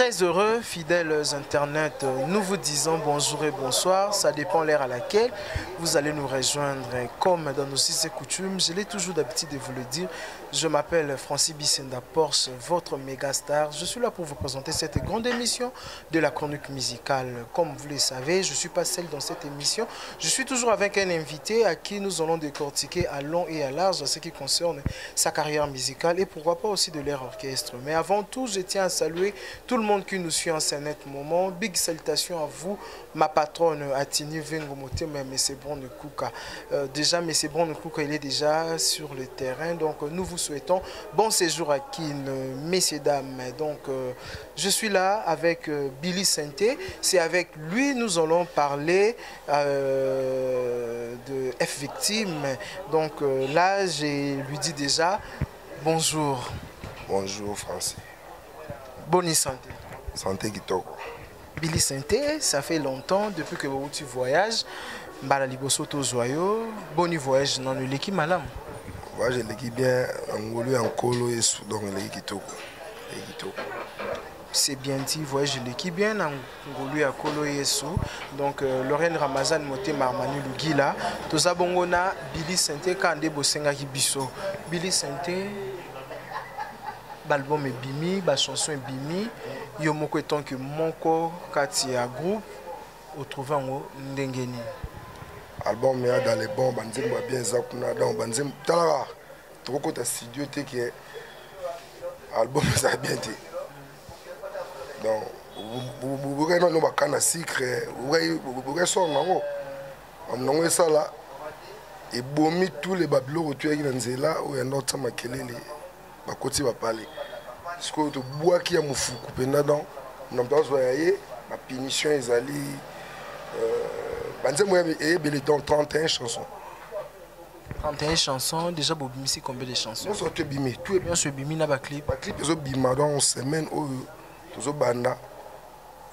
Très heureux, fidèles internautes, nous vous disons bonjour et bonsoir. Ça dépend l'heure à laquelle vous allez nous rejoindre. Comme dans nos six coutumes, je l'ai toujours d'habitude de vous le dire. Je m'appelle Francis Bissenda Porsche, votre méga star. Je suis là pour vous présenter cette grande émission de la chronique musicale. Comme vous le savez, je ne suis pas seul dans cette émission. Je suis toujours avec un invité à qui nous allons décortiquer à long et à large ce qui concerne sa carrière musicale et pourquoi pas aussi de leur orchestre. Mais avant tout, je tiens à saluer tout le monde qui nous suit en ce net moment. Big salutations à vous, ma patronne Atini Vengomote, mais M. Brown Kouka. Déjà, M. Brown Kouka, il est déjà sur le terrain. Donc, nous vous souhaitons bon séjour à Kin, messieurs, dames. Donc, je suis là avec Billy Santé. C'est avec lui nous allons parler de F Victime. Donc, là, je lui dis déjà bonjour. Bonjour, Francis. Bonne santé. Santé Kitoko. Billy Santé, ça fait longtemps depuis que tu voyages. Mbala liboso to joyeux. Bon voyage dans l'équipe madame. Voyage l'équipe bien Angolo en Kolo et Soudan l'équipe Kitoko. C'est bien dit, voyage l'équipe bien Angolo à Kolo et Sou. Donc Lorraine Ramazan Moté Marmani Lugila. Toza bongona Billy Santé kande bosenga kibiso. Billy Santé l'album est bimi, la chanson est bimi. Yo moko étant que moko kati ya groupe au trouver en ndengeni. Album est dans les bons banzem bien zakuna dans banzem talara. Trop côté studio te que album ça bien été. Donc vous voyez non ba kana secret, vous voyez son nango. On a ça là et bomi tous les bablo tu es dans nzela ou un autre makelele. Bakoti va parler. Ce que tu bois qui a moufuku pendant non pas voyager la punition ils allaient banze moi et belé dans 31 chansons. 31 chansons déjà bobimisi combien de chansons? Non sorte bimé tout est bien sur bimi na ba clip. Ba clip zo bima dans semaine au zo banda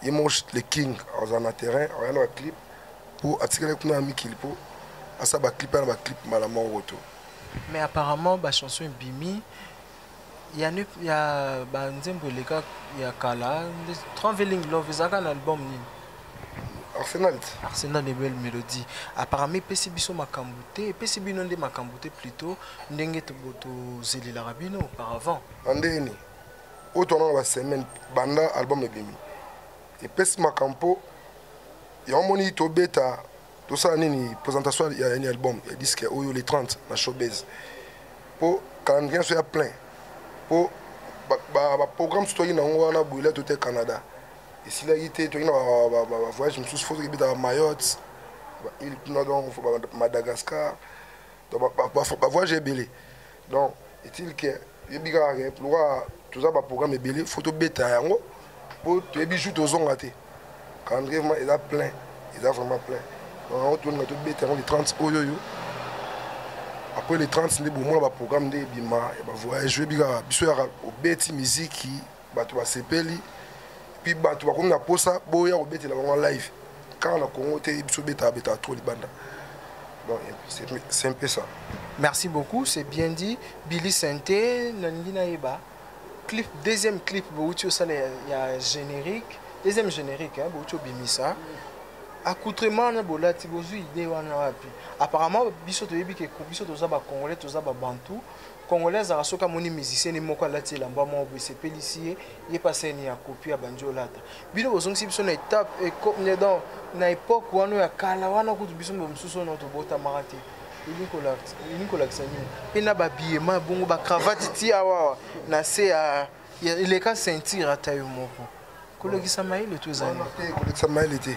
il mange le king en un terrain on a un clip pour attirer les kuna ami kilipo à ça ba clip malalement au retour. Mais apparemment la chanson est bimi. Il y a Banzembo Lega, il y a Kala, Traveling Love, il y a un album. Arsenal de belles mélodies. Apparemment, PCB Makambouté, PCB non de Makambouté plutôt, Ndenge Toboto Zeli Larabino auparavant. Andeni, autant dans la semaine, Banda, album de Bimi. Et PCB Makampo, il y a un moni Tobeta, tout ça, une présentation, il y a un album, il y a disque, les 30, la showbiz. Pour calendrier soit plein. Pour le programme citoyen on a boulé tout au Canada. Et si là il était tu as voyage je me suis fait à Mayotte, il dans Madagascar. Donc voyage est belé. Donc est-il que il biga pour tout ça programme est belé photo bêta yango pour tu es bijou aux ongate. Quand vraiment il a plein, il a vraiment plein. Donc on tourne tout bêta les 30 oyoyo. Après les 30, c'est un programme de Bima. Je vais au bêti musique qui va s'appeler. Puis tu vas comme la posa, boya au bêti la live. Quand la Congo était bêta trop les bandes. Donc c'est un peu ça. Merci beaucoup, c'est bien dit. Billy Santé, Nandina Eba. Clip, deuxième clip, il y a générique. Deuxième générique, Bimisa. Accoutrement na bolati bozu idée wana wapi apparemment biso toyebi ke biso toza ba congolais toza ba bantu congolais za soka moni musicien ni moko alati lamba mo bo sepelicie ye passé ni ya copie ya banjolata bino bozongisi biso na étape et comme na époque wana ya kala wana kutu biso msusu na to bota marate ini kolakisa nini pe na ba billema bongo ba cravate ti awa na se ya il ka sentir atayo moko kolekisa maile to ezani kolekisa maile te.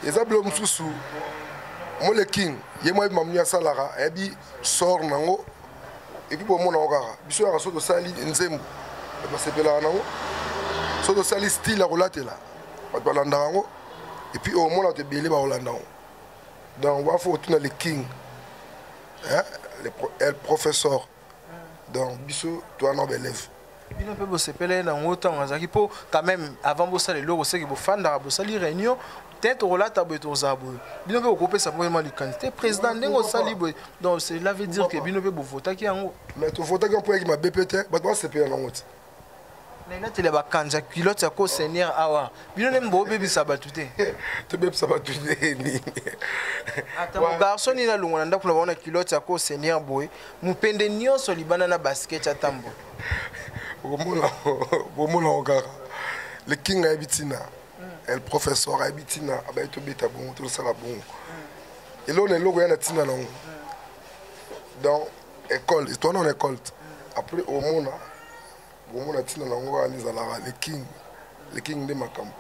Et ça bloque sous moi le king il moi mamia salara et puis sort nango et puis pour mon angara biso ya so to sali nzembo ba sepela nango so to sali style la relate là ba landa nango et puis au moins te belé ba landa nango donc on va faut tout le king hein le professeur donc biso toi non élève bino pe bo sepela nango tant azaki po quand même avant bo sali lo c'est que bo fanda bo sali réunion peut-être relate à Betozabo. Bino peut occuper sa moyen de quantité président n'engo salibo. Donc cela veut dire que bino peut voter qui en haut. Mais tu voter qui pour qui m'a BPT, bah toi c'est payé en haut. Là, tu as kanja culotte à cause seigneur awa. Bino nem bo bébé sabatute. Tu bébé sabatute ni. Attends, mon garçon il a longa nda kuna wana culotte à cause seigneur boy. Mupende nyonso libana na basket ya tambo. Bomona ogara. Le king a habitina. Le professeur a habitina. Abaito beta bon tout ça la bon. Et là on est logo yana tina non. Dans école, toi non école. Après au monde le king de Makam.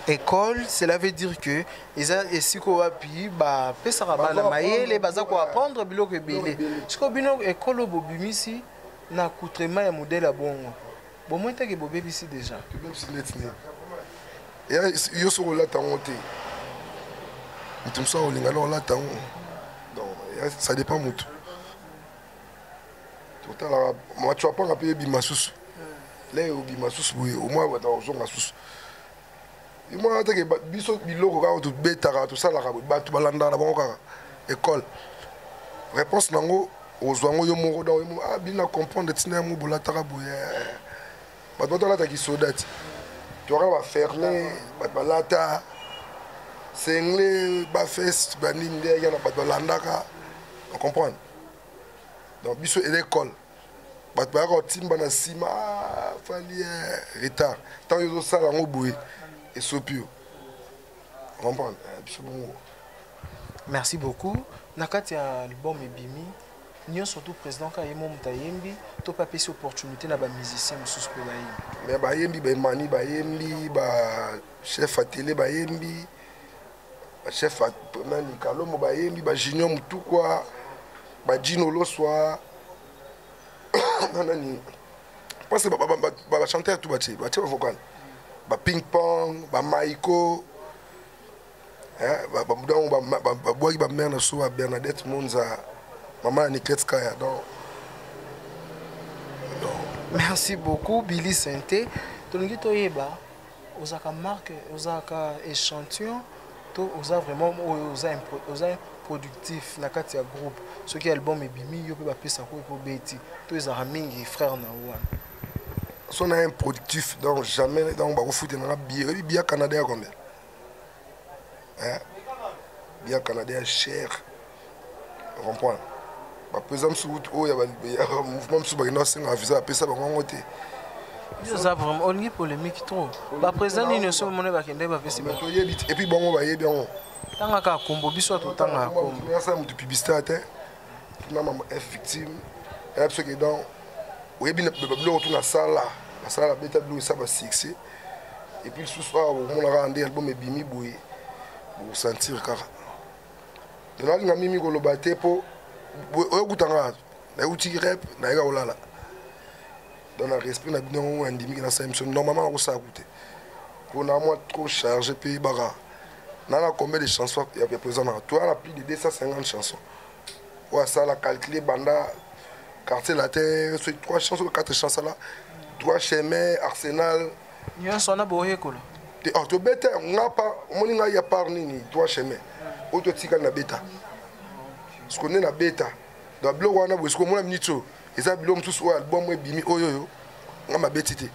École, cela veut dire que et si ko wapi ba pesa bana mayele baza ko apprendre biloko ebele. Siko bino école bobimisi na coutrement ya modèle à bongo. Bon moi que bobebisi déjà. Et yo so la tangote. Mutum so olinga la tango. Donc ça dépend mutu. Moi tu vas pas payer bimasus. Là au bimasus au moins va dans zone asus. Et moi que biso biloko ka to betara to sala ka ba to balanda na bango ka école. Réponse nango ozwango yo moko da ah bina comprendre tina mo bolatara boye. Ba to la ta ki sodati. Tu auras fermer ba balata. Sengle ba fest ba ninde ya na ba balanda ka. On comprend. Donc biso et l'école bat ba ko timba na sima fali retard tant yo ça la ngoboué et sopio comprendre biso bon. Merci beaucoup nakati ya album ebimi nyo surtout président ka yemo mutayembi to pa pesi opportunité na ba musicien mususu pe ba yembi mais ba yembi ba mani ba yembi ba chef atelier ba yembi ba chef mani kalomo ba yembi ba junior mutu quoi ba Gino lo soir nanani parce que ba chanteur tout bati ba vocal ba ping pong ba maiko ba mudon ba boy ba mère na so Bernadette Monza maman Niketskaya donc merci beaucoup Billy Sainté tongi toyeba ozaka marque ozaka échantillon to oza vraiment oza productif na kati ya groupe ce qui album ebimi yo pe ba pesa ko po beti to ezara mingi frère na wana son un productif donc jamais donc ba ko foutre na bien canadien combien bien canadien cher comprendre ba pesam sous o ya ba mouvement sous ba no singa visa pesa ba ngote ça vraiment on est polémique trop ba président ni ne so mona ba kende ba pesa et puis bon ba yebi on tanga ka kombo biso to tanga kombo ça mu publicité na mama est victime et parce que dans webi na blog tout na sala la beta blog ça va succès et puis ce soir on a rendu album ebimi boye pour sentir car de là nga mimi ko lobate po o kutanga na uti rap na ga olala dans le respect na bino on ndimi na sa émission normalement on ça écouter pour na moi trop chargé puis bara nana combien de chansons il y a présent dans toi on a plus de 250 chansons ouais ça la calculer banda quartier latin sur 3 chansons 4 chansons là 3 chemins Arsenal nyo sona boye ko oh to bête on pas moni nga ya par nini 3 chemins auto tika na beta ce qu'on est na beta dans blog wana bo ce qu'on mona minito eza bilom tous o album e bimi oyoyo nga ma betité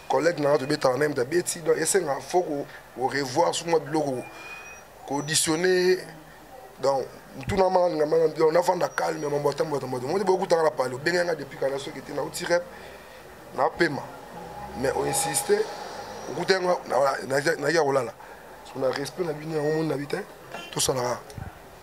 collègue na to beta même da beti donc essayer nga faut au revoir sur moi blog ko auditionner donc tout normalement on a vendre calme mais mon bottom on dit beaucoup de parler benga depuis quand so qui était na outil rap na paiement mais on insistait écoutez na ya olala on a respect na bini au monde habitant tout ça là.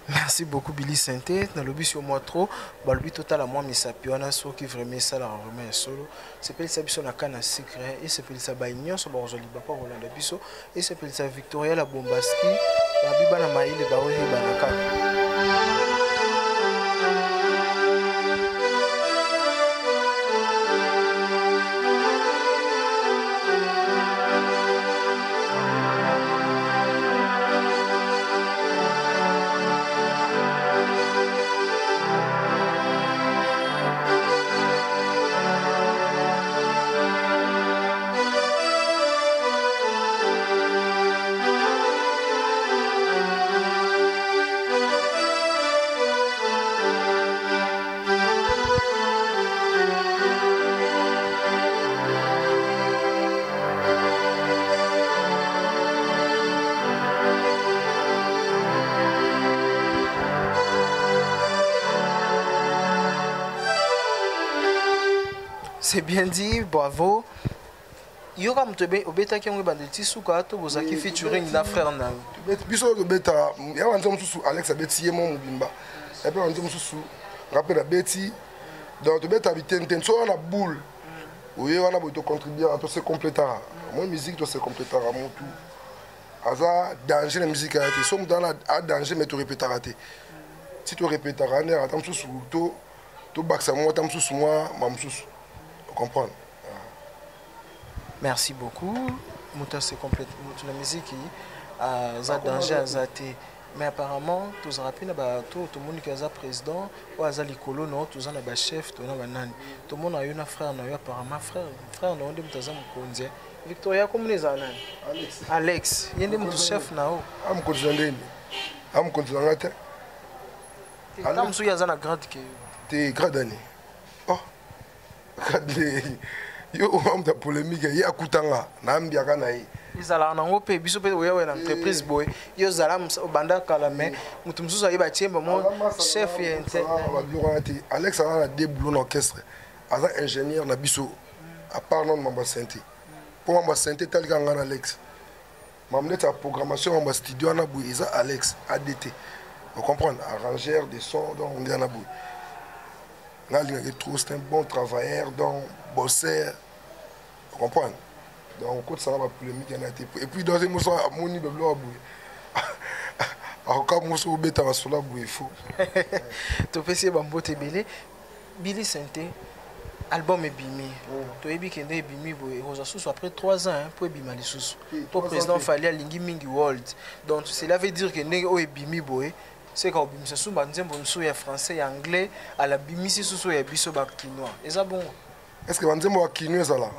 Merci beaucoup Billy Sainté na lobby sur moi trop ba lobby total à moi misapiona so qui vraiment ça la vraiment solo c'est peut ça biso na kana secret et c'est peut ça ba ignon so ba joli ba pas Rolanda biso et c'est peut ça Victoria la Bombaski ba biba na maile ba ohi ba na ka c'est bien dit, bravo. Yoka mutebe obeta ki ngwe bandeti suka to bozaki featuring na frère na. Biso obeta ya wanzo mususu Alex abeti yemo mubimba. Et puis wanzo mususu rappel abeti. Donc obeta bitenten so na boule. Oui, on a besoin de contribuer à tout ce complétera. Moi musique tout se complétera mon tout. Aza danger la musique a été somme dans la danger mais tu répéteras raté. Si tu répéteras ne attends sous to back ça moi attends sous moi mam sous. Tu comprends? Merci beaucoup. Mouta c'est complète la musique a danger azaté. Mais apparemment tous rapide ba tout le monde qui a président ou aza likolo non tous en ba chef tout na banani. Tout le monde a eu un frère na yo apparemment frère non de mutaza mukonzi. Victoria comme les anani. Alex, yende mutu chef na o. Am konzandeni. Am konzangata. Tam su ya za na grade ke. Te grade ni. Oh. Grade yo am da polémique ya kutanga na ambiaka na yi. Izala na ngope biso pe oya na entreprise boy. Yo zala banda kala mais mutu mususu ayi ba tiemba mo chef ya interne. Alex a des boulots d'orchestre. Aza ingénieur na biso à part non mamba santé. Pour mamba santé tel qu'un Alex. Mamne ta programmation mamba studio na bou isa Alex ADT. Vous comprenez, arrangeur des sons dans on na bou. C'est un bon travailleur, donc bosseur. Vous comprenez? Donc, quand ça va polémique, et puis dans les mots, mon niveau blanc, alors quand moi je suis bête à cela, il faut. Tu peux essayer de belé. Billy Santé, album est bimé. Tu as dit qu'il est bimé, après 3 ans pour bimé les sous. Pour président fallait à Lingi Mingi World. Donc cela veut dire que n'est bimé boy. C'est quand bimé se sous bandé bon sous ya français et anglais à la bimé si sous ya biso ba quinoa. Est ça bon? Est-ce que bandé moi quinoa ça là?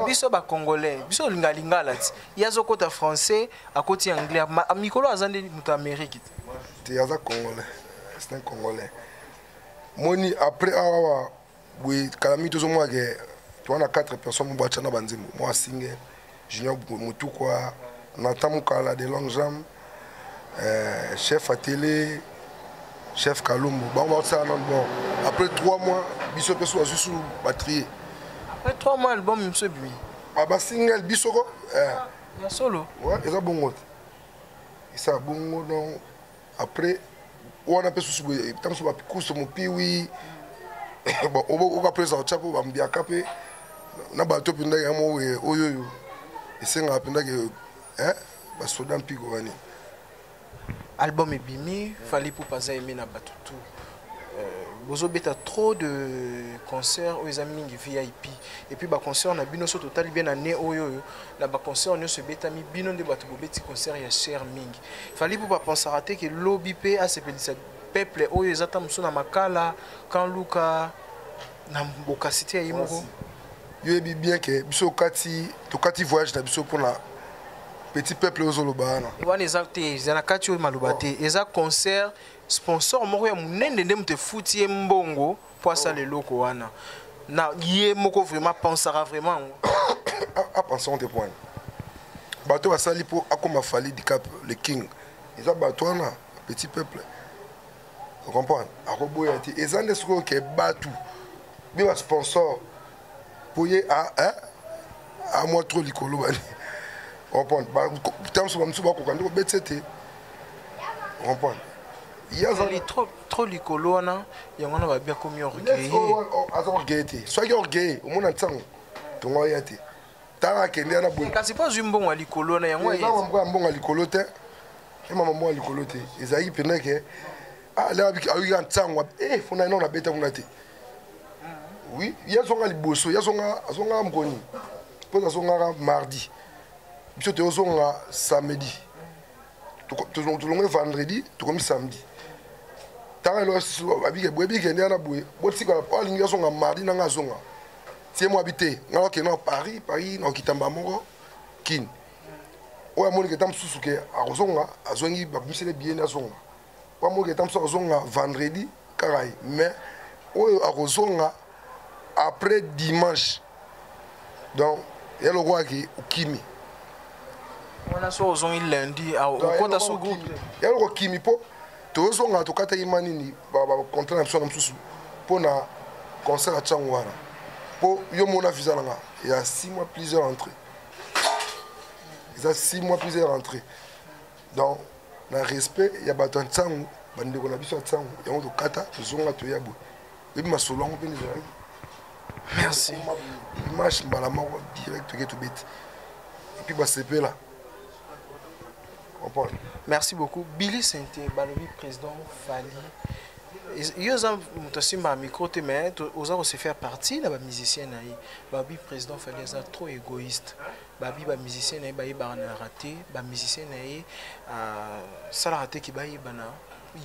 Biso ba congolais, biso linga linga là. Il y a ce côté français, à côté anglais. Mikolo azande muta Amérique. Tu es congolais. C'est un congolais. Moni après awa oui kalami tous moi que tu as 4 personnes mo bachana banzimo. Moi Singe, Junior Mutukwa, Nathan Mukala de Longue Jambe, chef à télé, chef Kalumbo. Bon ça non bon. Après 3 mois, biso peso juste sous batterie. Après 3 mois, l'album est bien. Ah bah single bisoko Il y a solo. Ouais, il y a bon. Ça bon donc après on a peu sous tant sur course mon piwi. Bon on va présenter chapeau ba mbia kapé na bato pinda ya mo oyoyo. Isenga pinda que ba soda mpigo wani. Album est bimi, fallait pour pas aimer na bato tout. Bozo beta trop de concerts aux amis VIP et puis ba concert na bino so total bien année oyo na ba concert on se beta mi bino de bato beti concert ya cher mingi fallait pour pas penser rater que lobby pe a se pelisa peuple oyo ezata muso na makala quand luka na mboka cité ya imoko yo bi bien que biso kati voyage na biso pour na petit peuple ozoloba na wana ezate zana kati o malubate eza concert sponsor moko ya munende nde mute futi mbongo pour ça les loko wana na yé moko vraiment pensera vraiment à penser on te point bateau asali pour akoma fali di cap le king eza bateau wana petit peuple vous comprenez a roboya ti eza nde soko ke batu bi ba sponsor pour y à moi trop likolo bani on comprend ba tam so bamsu ba ko kandi ko betsete on comprend il y a trop likolo wana yango na ba bien comme orgueil orgueil soyez orgueil au monde ntango to ngoya te tara kende na bo kasi pas mbongo likolo na yango ya mbongo likolo te et maman mbongo likolo te ezali pena ke là ayi ntango fona ina na beta kuna te oui ya zonga liboso ya zonga mkoni pour zonga mardi biso te zonga samedi to longe vendredi to comme samedi tanga lo abike boyebi ke ndana boye botika pa lingi zonga mardi na ngazonga tie mo habité ngalo ke no Paris no kitamba moko kin oya moni ke tam susuke azonga azongi babisele bien azonga wa mo ke tam so azonga vendredi karai mais oyo azonga après dimanche donc il le roi qui kimi on a so ozongi lundi au kota so groupe il le roi kimi po to zonga to kata imani ni ba contrat na so na msusu pona concert a changwana Pour yo mona visa là, il y a 6 mois plusieurs entrées. Il y a 6 mois plusieurs entrées. Donc, dans le respect, il y a des gens bande ko na biso tsangu yango to kata zonga to yabo et ma solongo pe nizali. Merci. Image mbala moko direct to bit et puis ba CP là. Merci beaucoup. Billy Sente, balobi président Fali. Ils ont un micro, mais ils ont aussi fait partie de la musicien. Babi président Fali est trop égoïste. Babi ba musicien na bayi ba na raté, ba musicien na ça la raté qui bayi bana.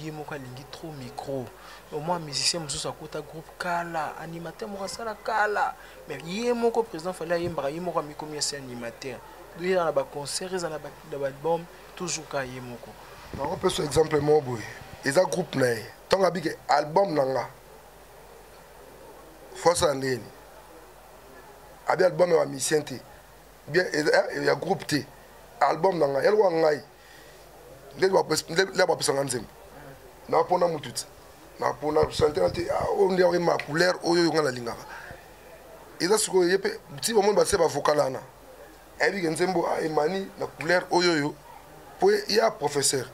Yemoka lingi trop micro. Au moins musicien mususu akota groupe kala, animateur mo sala kala. Mais yemoko président Fali yembra yemoko micro mi c'est animateur. Il y a des concerts, il y a des albums, toujours quand il y a moko. On peut sur exemple moi boy. Ils ont groupe na. Tant que big album nanga. Force andeni. Abi album wa misiente. Bien il y a groupe T. Album nanga. Yel wa ngai. Les ba pesa nganzem. Na pona mutut. Na pona chanter on dirait ma couleur oyo ngala lingaka. Eza siko yepe ti ba mon ba se ba vocalana. Ebi nzembo a emani na couleur oyoyo po ya professeur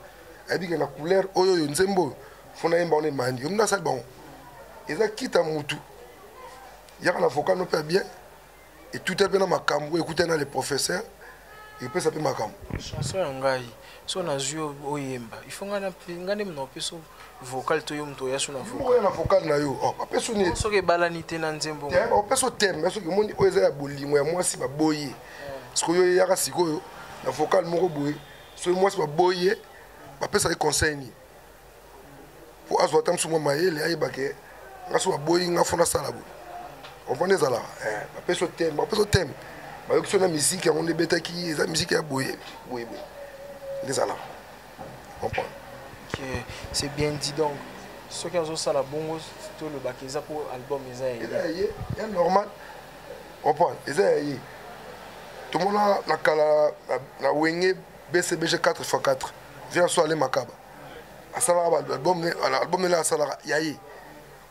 ebi na couleur oyoyo nzembo fona yemba on emani yomna sal bon eza kita mutu ya na vocal no pas bien et tout est bien makambo écouter na les professeurs et peut ça peut makambo chanson ngai so na zio oyemba il faut ngane mno peso vocal to yom to ya so na vocal na vocal na yo oh peso ni so ke balanité na nzembo oh peso thème so ke moni oza ya bolimo ya mwasi ba boye. Parce que yo yaka sikoyo na vocal moko boye so moi ba boye ba pesa les conseils pour azo tam suma mayele ayeba ke ngaso ba boye nga fona sala bo on pone za là ba pesa thème ba yo na musique on est beta qui eza musique ya boye les là on prend que c'est bien dit donc ceux qui ont ça la bongo tout le bakeza pour album eza ya normal on prend eza tout le monde a kala na wenge BCBG 4x4 vient sur aller makaba asala album là asala yayi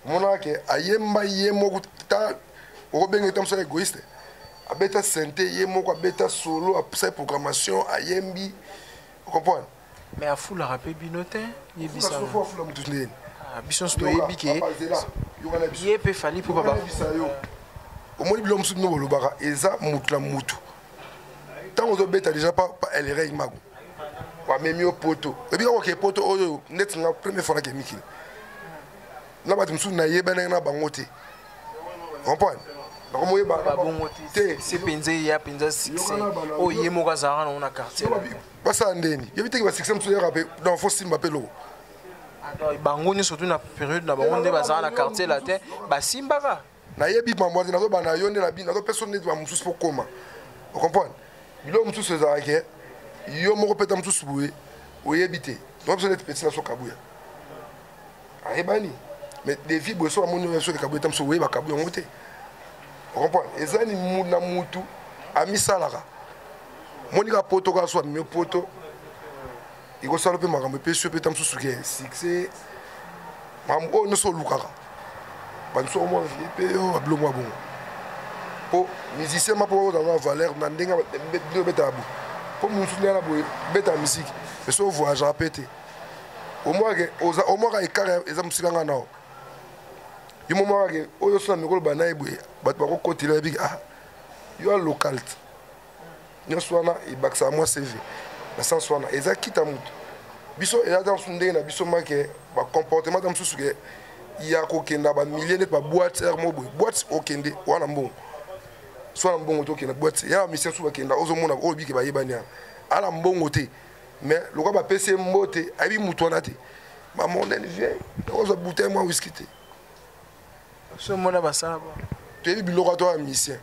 mona ke ayemba yemo ta obenga tam so égoïste abeta santé yemo ko abeta solo a sa programmation ayembi vous comprenez mais a fou la rapper binotin yebisa fou la mutundeni bison sto yebike yepe fali pour papa au moins bilom sou no bolobaka eza mutu la mutu. Tant on bêta déjà pas elle règle mago wa memi au poto et bien OK poto oyo net na première fois que miki na ba tumsu na yeba na bangote comprendre donc mo yeba bangote c'est penze ya penza succès o yemo ka zara na una quartier ba sa ndeni yebite ki ba succès msu ya rapé dans fo simba pelo bangoni surtout na période na bangonde ba zara na quartier la te ba simba ka na yebi mamwa na zo ba na yonde na bi na zo personne ne ba msu pour comment vous comprenez bilo mtu seza ke yo moko peta mtu subuye oyebite donc besoin d'être petit na so kabuya ayebani mais des vies boso amoni so kabuya tam so oyeba kabuya ngote on comprend ezani muna mutu amisalaka moni ka poto ka so mi poto iko sala pe makambo pe so pe tam so suke succès mam o no so lukaka ban so mo pe yo ablo mo bon pour musicien ma pour dans la valeur na ndenga beta bu pour mon soutenir la beta musique mais so voyage répéter au moins ka ikara eza musika nga nao yo moment que oyo so na mikolo bana ebwe bat ba ko kotila bi yo local nyo swana e baksa moi CV na sans swana eza kita mutu biso eza dans sunde na biso make ba comportement dans musu ke ya ko kenda ba milliers de ba boîte mo boîte okende wana mbongo soit mbongo to kenda boîte ya mission sou bakenda ozomona o biki ba yebani ala mbongo te mais le quoi ba PC mbote abi mutu wana te ma monnaie vient ozo bouteille moi whisky te so mona ba sala ba te bi biloko to mission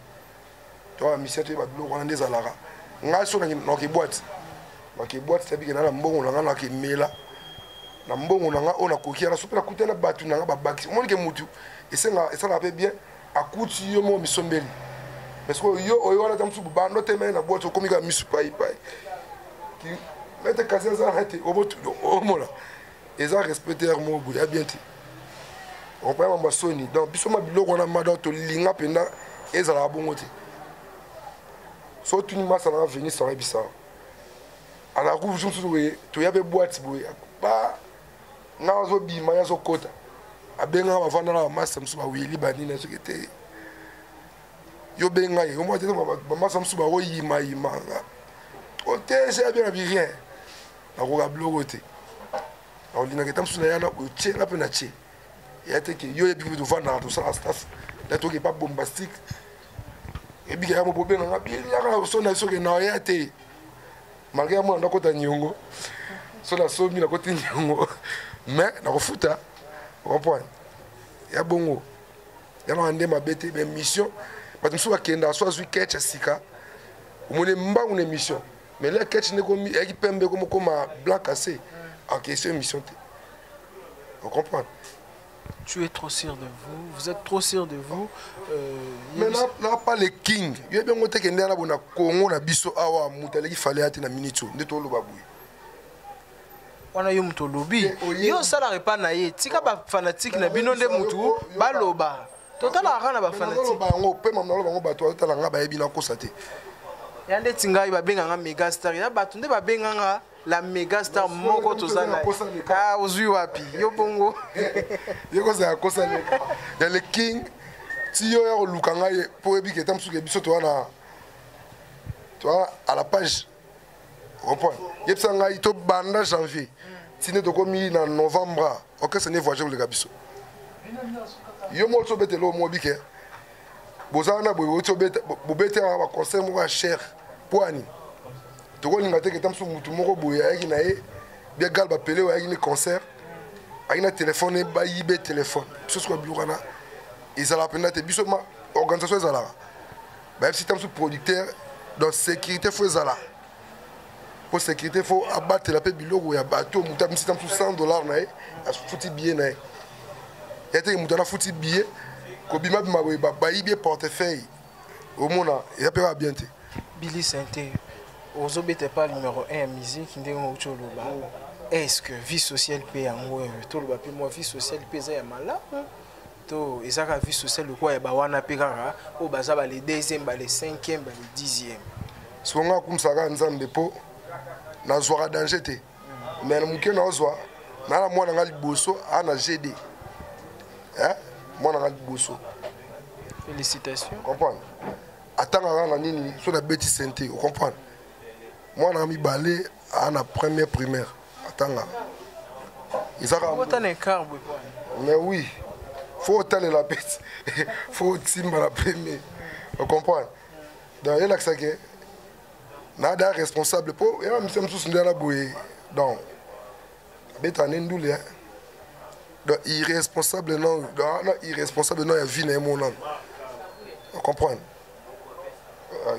te ba biloko wana ndezalaka nga so na ke boîte te bi na mbongo na nga na ke mela na mbongo na nga ona kokia na sopela kutela batu na nga ba baki moni ke mutu esenga esala pe bien akuti yo mo misombeli parce que yo oyo wana tamsu bando teme na boîte komi ka misu pai qui mette kaza za hate o mola eza respecter mo bu ya bien ti on prend ma soni donc biso ma biloko na mada to linga penda ezalaka bongo te so tuni masa na venir ça ebisa ala rouge mosusu boye toya mpe boîte boye nga azobima ye azokota abengaka bavandala bamasa mosusu baweli banini soki te yo benga ye omwa te bamasa mosusu bakoyimayima otese abenga birien nakoka biloko te nakolingaka eta mosusu na yana otie nga mpe na tie ya teke yo yebi mpe tovandaka tosala staff na toke pa bombastique ebika ya mobobenganga biliaka so na soki na oya te malgré ya mwana ndakota niongo so nasomi nakoti niongo mais nakofuta comprendre ya bongo yana nde mabe te mais mission bato mosusu bakenda so azwi ketch ya sika omoni mbangu na émission mais le ketch nde komi eyaki pembe komokoma blanc cassé en question émission te on comprend. Tu es trop sûr de vous, vous êtes trop sûr de vous. Mais là pas le king. Il y a bien monté que ndana bona Congo na biso awa mutaleki fallait ati na minute nde to lo babuye. Wana yo muto lobi. Yo sala repa na ye. Tika ba fanatique na bino nde mutu baloba. Totala kana ba fanatique. Ba ngo pe mamna lo bango bato totala nga ba yebi na kosate. Yande tinga ba benga nga mega star. Ya bato nde ba benga nga la méga star moko tozana ah ozui wapi yo bongo yeko za kosa le ya le king ti yo ya lukanga ye po ebi ke tamsu ke biso to wana à la page reprend yepsa ngai to banda janvier tine to komi na novembre OK ce n'est voyager le gabiso yo mo to betelo mo bike bozana bo to beta bo beta ba concert mo cher poani tokolinga te ke tamsu mutu moko boye ayaki na ye bia gal bapele oyo ayaki ne concert ayaki na telefone bayibe telefone biso soki babiloko wana ezalaka mpenza te biso ma organisation ezalaka bayebisi tamsu producteur donc sécurité fo ezala po sécurité fo abatela mpe biloko ya bato mutu abimisi tamsu $100 na ye afuti billet na ye ya teke mutu ana futi billet kobima bima boye bayibi ye portefeuille omona eza mpe kaka bien te Billy Sainté ozobete pas numéro 1 en musique ndenge ocholoba est-ce que vie sociale pe yango toloba pe moi vie sociale pe za ya malamu to ezaka vie sociale quoi ya bawana pe kaka o baza ba le deuxième ba le cinquième ba le dixième songa kumsaka nzambe po nazwaka danger te mais muke na ozwa na mwana nga liboso ana GD mwana nga liboso félicitations comprendre atanga na nini so na beti santé on comprendre moi na mi balé à la première primaire attends mais oui faut taler la bête faut timba la première on comprend donc il a que ça que nada responsable pour et même si nous la bouée donc bête en ndoulé donc irresponsable non irresponsable non il vie na mon nom on comprend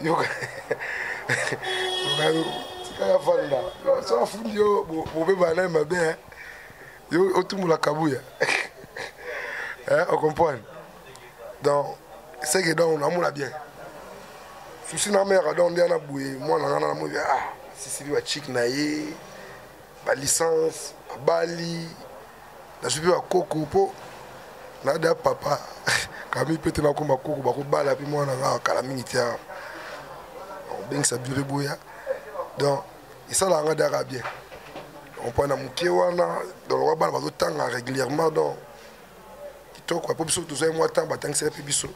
yo kaya fanda so afundi yo bobe bana mabe yo otumula kabuya on comprend donc c'est que donc on a bien souci na mère donc ndiana boué moi na mo si c'est wa chic na ye ba licence bali na subi wa koko po na da papa kami pete na ko makoko ba ko bala puis moi na kala mingitia ben ça dure boya donc ça la rend bien on prend na mukewana donc on va ba tanga régulièrement donc kitoko quoi pour biso tous un mois temps ba tanga c'est biso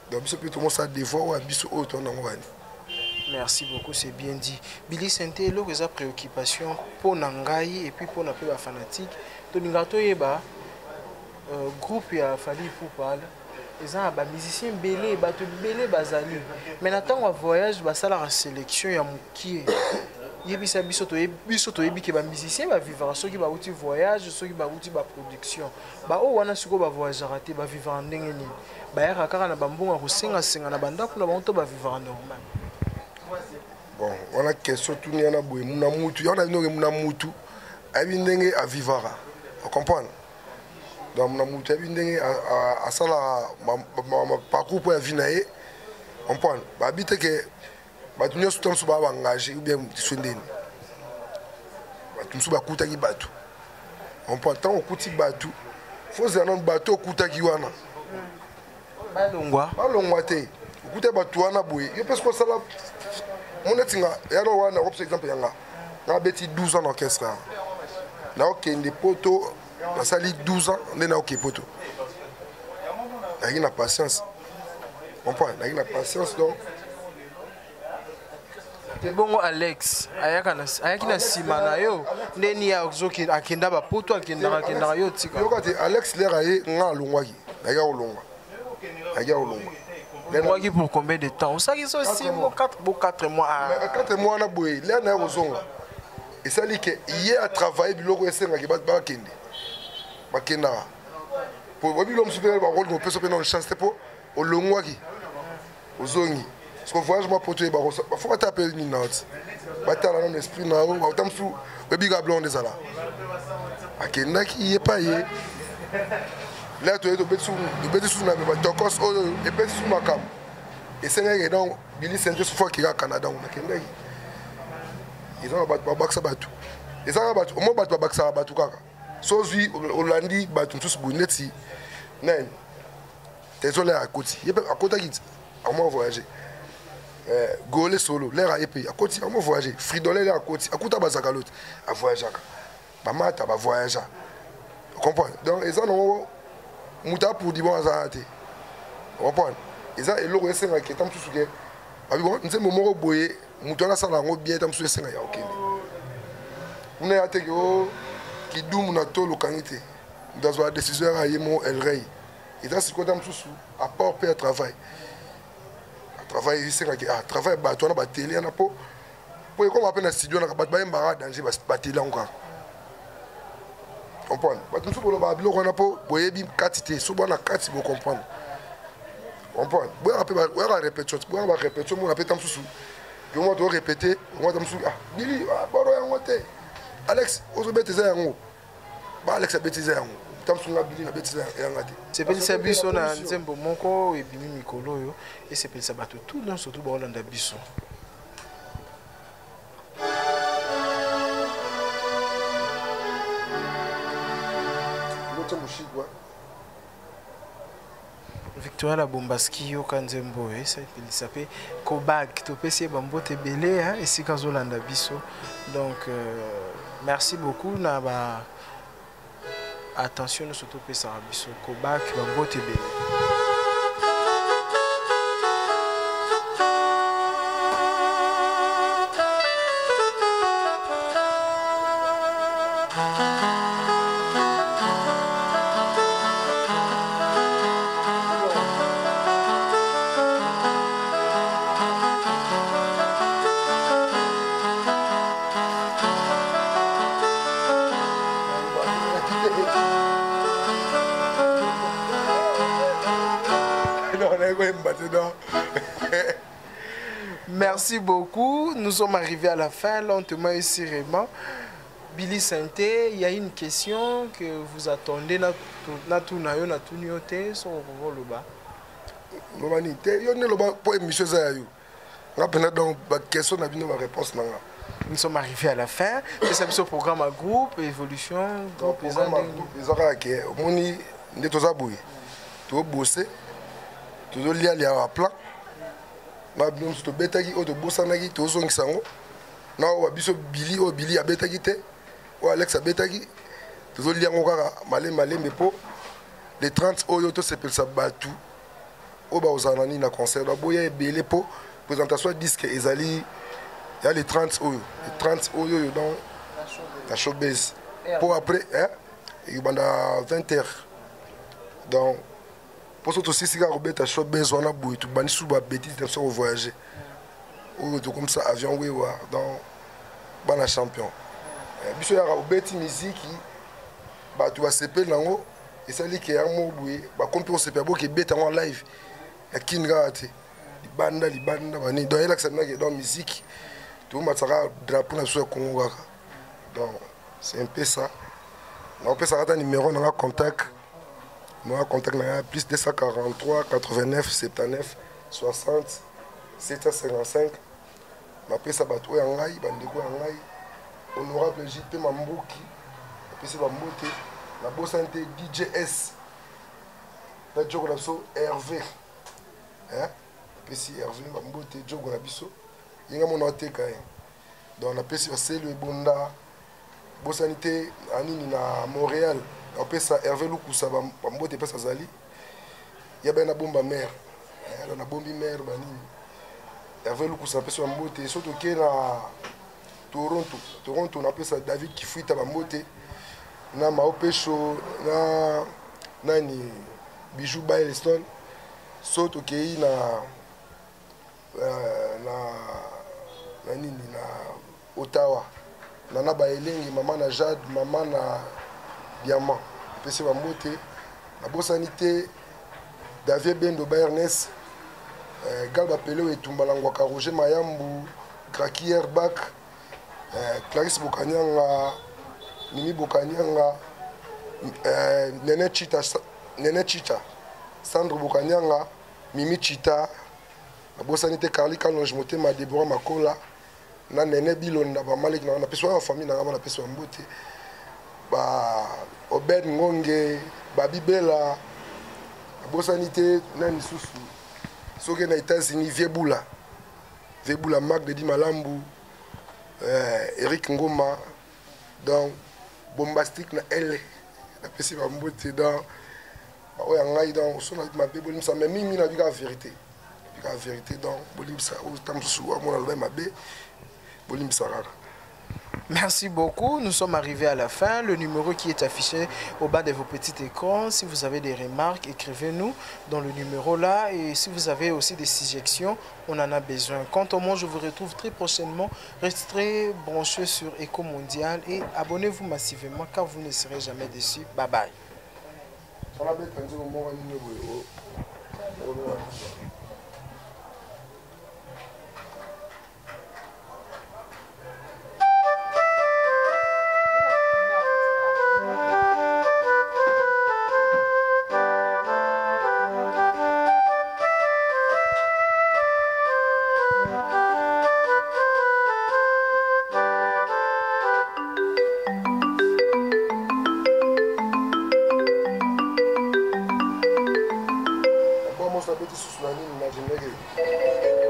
donc biso plutôt ça dévore biso auto na ngwani. Merci beaucoup, c'est bien dit. Billy Sainté, le réseau préoccupation pour Nangaï et puis pour la peu fanatique. Donc groupe a fallu pour parler. Ils ont des musiciens belé, belé bazali. Mais maintenant on voyage, ça la sélection ya mukie. Yebisa bisoto yebi ba musicien ba vivre ceux qui ba outil voyage, ceux qui ba outil ba production. Ba o wana siko ba voyage raté ba vivre en ndenge ni. Ba ya kaka na bambonga ko senga na banda kuna ba to ba vivre normal. Bon, on a question tout n'y en a boué muna mutu, on a une muna mutu. Abi ndenge a vivre. On comprend. Donc muna mutu abi ndenge a sala ma parcours pour vinaé. On comprend. Ba bité que ba tunyo sotom so ba engagé ou bien tisondeni. Ba tunso ba kuta ki batu. On comprend tant on kuti batu. Faut un bateau kuta ki wana. balongwa te okuta bato wana boye yo mpe soki osala moneti nga yano wana opso exemple yanga nga beti 12 ans na orchestre yanga naokende poto basali 12 ans nde naoke poto nayaki na patience comprendre nayaki na patience donc bongo Alex ayaki na nsima na yo ndeni akenda bapoto akendaka yo tika yoka te Alex lere aye nga alongwaki nayaki kolongwa olongwaki pour combien de temps osaki so 6 mois 4 mois 4 mois wana boye lere naye kozonga esali ke ye atravaille biloko esengaki bakendaka po bilo mosusu mpe barole mopesa mpe na chance te mpo olongwaki ozongi parce que voyage ma poto faut que tu appelles une note batala dans l'esprit na o autant sou bebiga blonde ezala akendaki ye pa ye là to eto betsu na ba tokos o e betsu makam esengaki donc Billy Saint-Just fois qu'il a Canada on akendaki ils ont battu baksa batu ezanga batu omo batu baksa batu kaka sozwi olandi batu tous buneti nen désolé à côté ye à côté qui à moi voyager Gole solo l'air à épée à côté à moi voyager Fridolé à côté à côté bazakalote à voyager bamata ba voyager comprends donc ils ont muta pour dire bon azate comprends ils ont eloko esenga ke tam tout que abi bon nze momoro boye mutu na sala ngo bien tam tout esenga ya okende una ya teko ki dum na tolo kanite dans la décision à yemo el rey ils ont ce que tam tout à part faire travail travail ici travail bato na ba télé na po comme appelle na studio na ba ba danger ba télé encore comprendre bato tout pour ba biloko na po boyebi quantité so bona kati bo comprendre boya rappel boya répétition boya ba répétition mo na petam susu yo mo to répéter mo tam susu Billy boro ya ngote Alex ozo betiza yango ba Alex betiza yango tam sunga Billy na betiza yanga te sepelisa biso na nzembo moko ebimi mikolo oyo esepelisa bato tout non surtout baolanda biso Victoire la Bombaski yoka nzembo esepelisa pe Kobak topesi bambote belé esika zolanda biso donc merci beaucoup na ba attention surtout pesa biso Kobak bambote belé Merci beaucoup. Nous sommes arrivés à la fin, lentement et sereinement. Billy Sainté, il y a une question que vous attendez. Nous sommes arrivés à la fin. C'est ce programme à groupe, évolution. na bino to betaki o to bosanaki to zongisa ngo na o biso Billy abetaki te o Alex abetaki to zo liango kaka malembe po les 30 oyo to sepelisa batu o ba ozanani na concert ba boya ebele po présentation disque ezali ya les 30 oyo dans la showbiz pour après il banda 20h donc pour surtout si c'est Robert showbiz on a boui tout bani sous ba bêtise de sur voyager ou comme ça avion oui dans bana champion biso ya Robert musique ba tu vas sepel nango et ça li ke ya mo boui ba compter sepel bo ke beta en live ya kinga ate libanda bani donc elle accepte que dans musique tout matara drapeau na sur Congo donc c'est un peu ça on peut s'arrêter numéro on a contact. Moi, contact plus 243 89 79 60 755. Ma pesa bato ya ngai bandeko ya ngai honorable JP Mamboki. Pesa bambote na bo santé DJS. na jogo na biso Hervé pesi Hervé bambote jogo na biso yenga mona oteka ye donc napesi baselu ebonda bosani te anini na Montréal apesa Hervé Lukusa bambote pesa azali ya bana bomba mère alors na bombi mère banini Hervé Lukusa apesa bambote soto ke na Toronto napesa David Kifuita bambote na Maopesho na nani Bijou Baileston soto kei na nini na Ottawa na baelengi mama na Jade mama na Diamant pesi bambote na bosani te David Bendo Bayernes Galba Peleo etumba na ngwaka Roger Mayambu Krakier Bak Clarisse Bokanyanga Mimi Bokanyanga Nene Chita Sandro Bokanyanga Mimi Chita na bosani te Carly Kalonge Motema Deborah Makola na Nene Bilonda ba Malik na peswa famille na ngaba na peswa mbote ba Obed Ngonge ba Bibela na bosani te nani susu soke na États-Unis Viebula Marc de Di Malambu Eric Ngoma donc bombastique na L na pesi ba mbote dans oya ngai donc sona ma bébé ça mais mimi na bika vérité donc bolimsa o tamsu amona le mabe bolimsa rara. Merci beaucoup. Nous sommes arrivés à la fin. Le numéro qui est affiché au bas de vos petits écrans. Si vous avez des remarques, écrivez-nous dans le numéro là. Et si vous avez aussi des suggestions, on en a besoin. Quant au moi, je vous retrouve très prochainement. Restez branchés sur Echo Mondial et abonnez-vous massivement car vous ne serez jamais déçus. Bye bye. Vamos a ver si sus manos imaginarias.